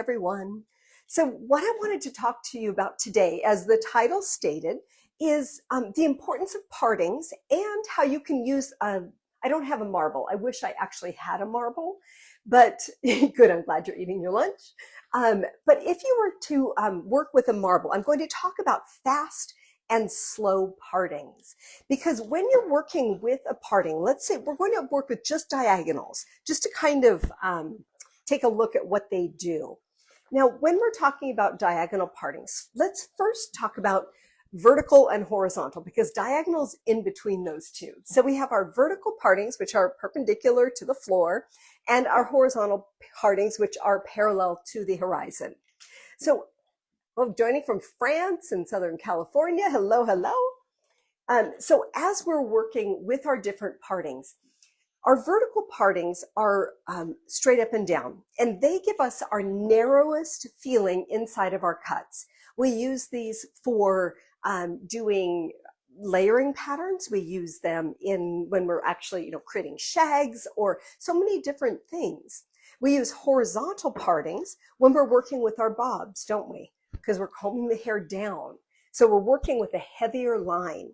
Everyone. So what I wanted to talk to you about today, as the title stated, is the importance of partings and how you can use I don't have a marble. I wish I actually had a marble, but good, I'm glad you're eating your lunch. But if you were to work with a marble, I'm going to talk about fast and slow partings. Because when you're working with a parting, let's say we're going to work with just diagonals, just to kind of take a look at what they do. Now, when we're talking about diagonal partings, let's first talk about vertical and horizontal, because diagonals in between those two. So we have our vertical partings, which are perpendicular to the floor, and our horizontal partings, which are parallel to the horizon. So, joining from France and Southern California, hello, hello. So as we're working with our different partings, our vertical partings are straight up and down, and they give us our narrowest feeling inside of our cuts. We use these for doing layering patterns. We use them when we're actually, creating shags or so many different things. We use horizontal partings when we're working with our bobs, don't we? Because we're combing the hair down. So we're working with a heavier line.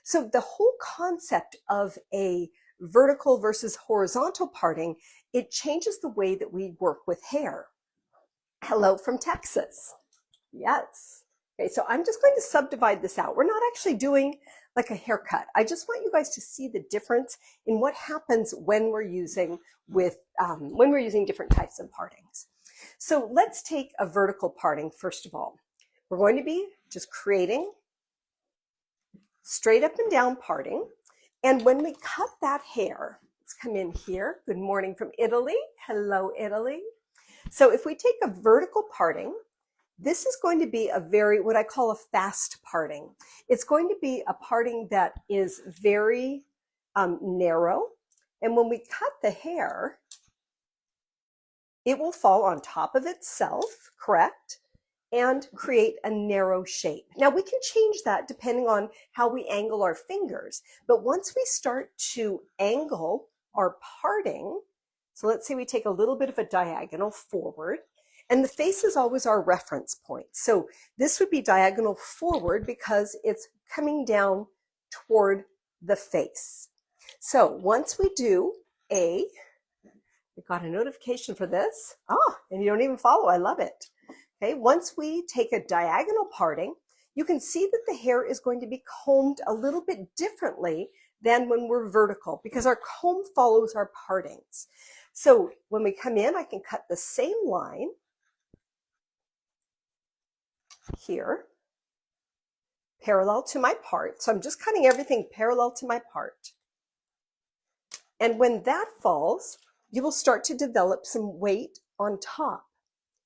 So the whole concept of a vertical versus horizontal parting, it changes the way that we work with hair. Hello from Texas. Yes. Okay, so I'm just going to subdivide this out. We're not actually doing like a haircut. I just want you guys to see the difference in what happens when we're using different types of partings. So let's take a vertical parting first of all. We're going to be just creating straight up and down parting. And when we cut that hair, let's come in here. Good morning from Italy. Hello, Italy. So if we take a vertical parting, this is going to be what I call a fast parting. It's going to be a parting that is very narrow. And when we cut the hair, it will fall on top of itself, correct? And create a narrow shape. Now we can change that depending on how we angle our fingers. But once we start to angle our parting, so let's say we take a little bit of a diagonal forward, and the face is always our reference point. So this would be diagonal forward because it's coming down toward the face. So once we do we got a notification for this. And you don't even follow, I love it. Okay, once we take a diagonal parting, you can see that the hair is going to be combed a little bit differently than when we're vertical, because our comb follows our partings. So when we come in, I can cut the same line here, parallel to my part. So I'm just cutting everything parallel to my part. And when that falls, you will start to develop some weight on top.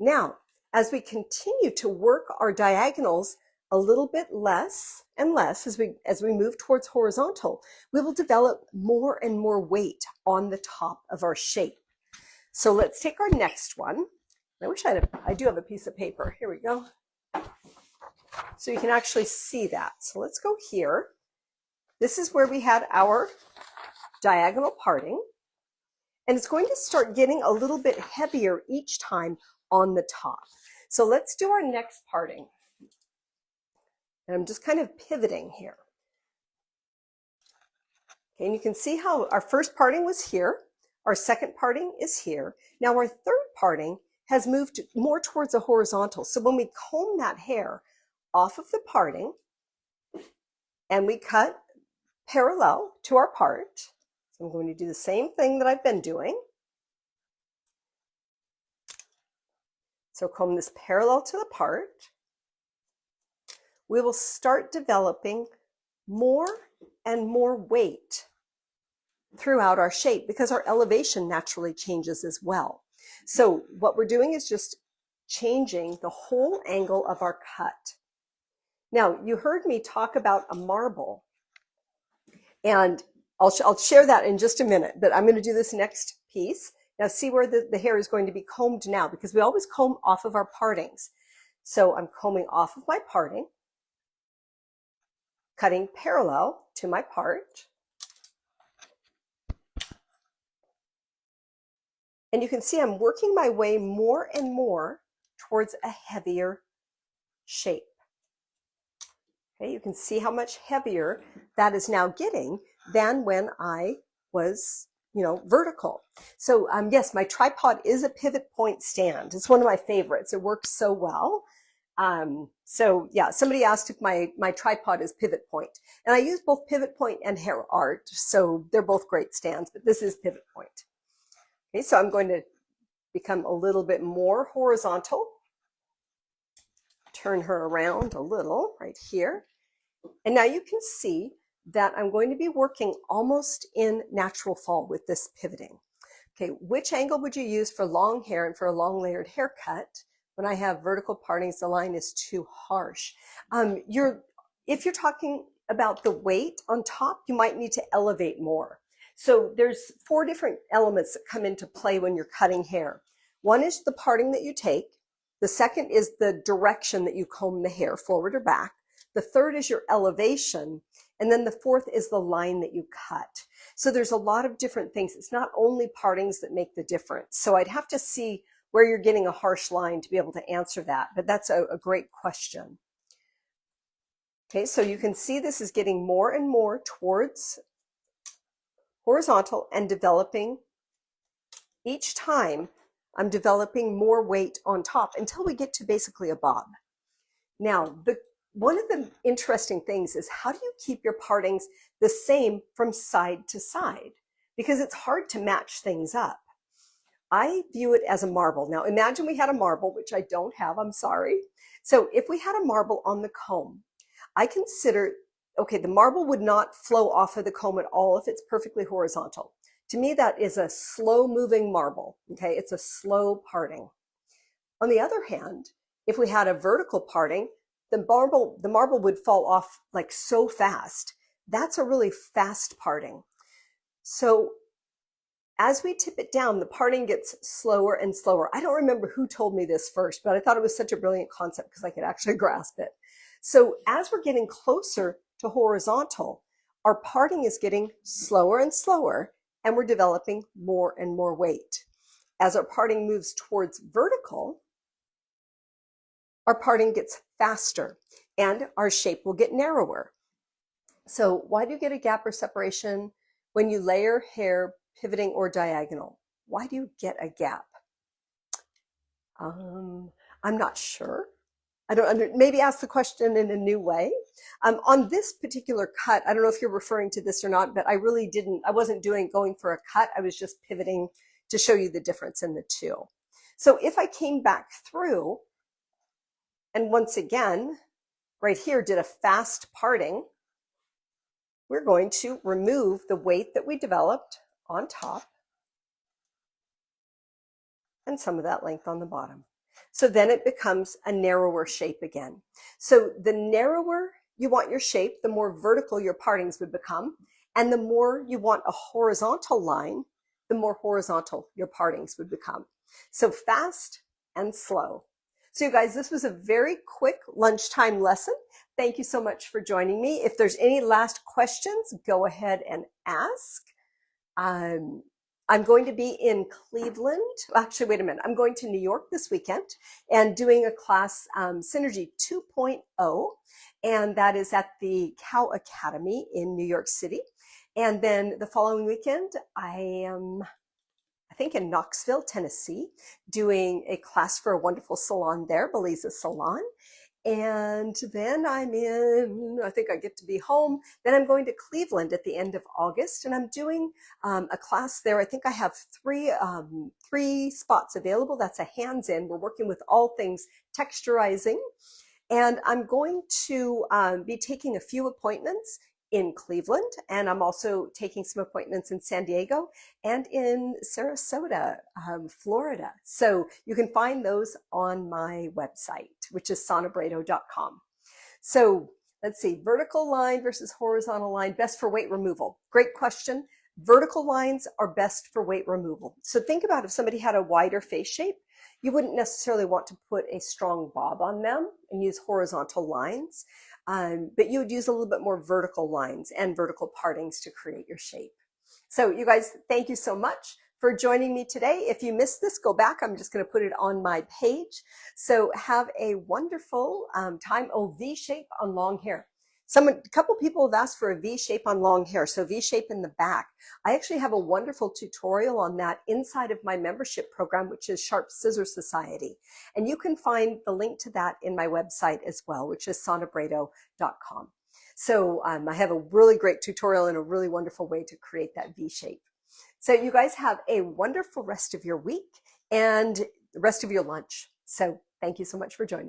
Now, as we continue to work our diagonals a little bit less and less as we move towards horizontal, we will develop more and more weight on the top of our shape. So let's take our next one. I do have a piece of paper. Here we go. So you can actually see that. So let's go here. This is where we had our diagonal parting. And it's going to start getting a little bit heavier each time on the top. So let's do our next parting. And I'm just kind of pivoting here. Okay, and you can see how our first parting was here. Our second parting is here. Now our third parting has moved more towards a horizontal. So when we comb that hair off of the parting and we cut parallel to our part, so I'm going to do the same thing that I've been doing. So comb this parallel to the part. We will start developing more and more weight throughout our shape because our elevation naturally changes as well. So what we're doing is just changing the whole angle of our cut. Now, you heard me talk about a marble, and I'll share that in just a minute, but I'm going to do this next piece. Now see where the hair is going to be combed now, because we always comb off of our partings. So I'm combing off of my parting, cutting parallel to my part. And you can see I'm working my way more and more towards a heavier shape. Okay, you can see how much heavier that is now getting than when I was, vertical. So yes, my tripod is a pivot point stand. It's one of my favorites. It works so well. So yeah, somebody asked if my tripod is pivot point, and I use both pivot point and Hair Art. So they're both great stands, but this is pivot point. Okay, so I'm going to become a little bit more horizontal. Turn her around a little right here. And now you can see that I'm going to be working almost in natural fall with this pivoting. Okay, which angle would you use for long hair and for a long layered haircut? When I have vertical partings, the line is too harsh. If you're talking about the weight on top, you might need to elevate more. So there's 4 different elements that come into play when you're cutting hair. One is the parting that you take. The second is the direction that you comb the hair, forward or back. The third is your elevation. And then the fourth is the line that you cut. So there's a lot of different things. It's not only partings that make the difference. So I'd have to see where you're getting a harsh line to be able to answer that. But that's a great question. Okay, so you can see this is getting more and more towards horizontal and developing. Each time I'm developing more weight on top until we get to basically a bob. Now, one of the interesting things is, how do you keep your partings the same from side to side? Because it's hard to match things up. I view it as a marble. Now imagine we had a marble, which I don't have, I'm sorry. So if we had a marble on the comb, I consider, okay, the marble would not flow off of the comb at all if it's perfectly horizontal. To me, that is a slow moving marble, okay? It's a slow parting. On the other hand, if we had a vertical parting, the marble would fall off like so fast. That's a really fast parting. So as we tip it down, the parting gets slower and slower. I don't remember who told me this first, but I thought it was such a brilliant concept because I could actually grasp it. So as we're getting closer to horizontal, our parting is getting slower and slower, and we're developing more and more weight. As our parting moves towards vertical, our parting gets faster and our shape will get narrower. So why do you get a gap or separation when you layer hair pivoting or diagonal? Why do you get a gap? I'm not sure. Maybe ask the question in a new way. On this particular cut, I don't know if you're referring to this or not, but I wasn't going for a cut. I was just pivoting to show you the difference in the two. So if I came back through, and once again, right here did a fast parting, we're going to remove the weight that we developed on top and some of that length on the bottom. So then it becomes a narrower shape again. So the narrower you want your shape, the more vertical your partings would become. And the more you want a horizontal line, the more horizontal your partings would become. So fast and slow. So you guys, this was a very quick lunchtime lesson. Thank you so much for joining me. If there's any last questions, go ahead and ask. I'm going to be in Cleveland. Actually, wait a minute. I'm going to New York this weekend and doing a class, Synergy 2.0, and that is at the Cow Academy in New York City. And then the following weekend, I am, I think, in Knoxville, Tennessee, doing a class for a wonderful salon there, Beliza Salon. And then I think I get to be home. Then I'm going to Cleveland at the end of August, and I'm doing a class there. I think I have three spots available. That's a hands-in. We're working with all things texturizing. And I'm going to be taking a few appointments in Cleveland, and I'm also taking some appointments in San Diego and in Sarasota, Florida. So you can find those on my website, which is sonobredo.com. So let's see, vertical line versus horizontal line, best for weight removal. Great question. Vertical lines are best for weight removal. So think about if somebody had a wider face shape, you wouldn't necessarily want to put a strong bob on them and use horizontal lines. But you would use a little bit more vertical lines and vertical partings to create your shape. So you guys, thank you so much for joining me today. If you missed this, go back. I'm just going to put it on my page. So have a wonderful time. Oh, V shape on long hair. A couple people have asked for a V shape on long hair, so V shape in the back. I actually have a wonderful tutorial on that inside of my membership program, which is Sharp Scissor Society. And you can find the link to that in my website as well, which is sonnabrado.com. So I have a really great tutorial and a really wonderful way to create that V shape. So you guys have a wonderful rest of your week and the rest of your lunch. So thank you so much for joining.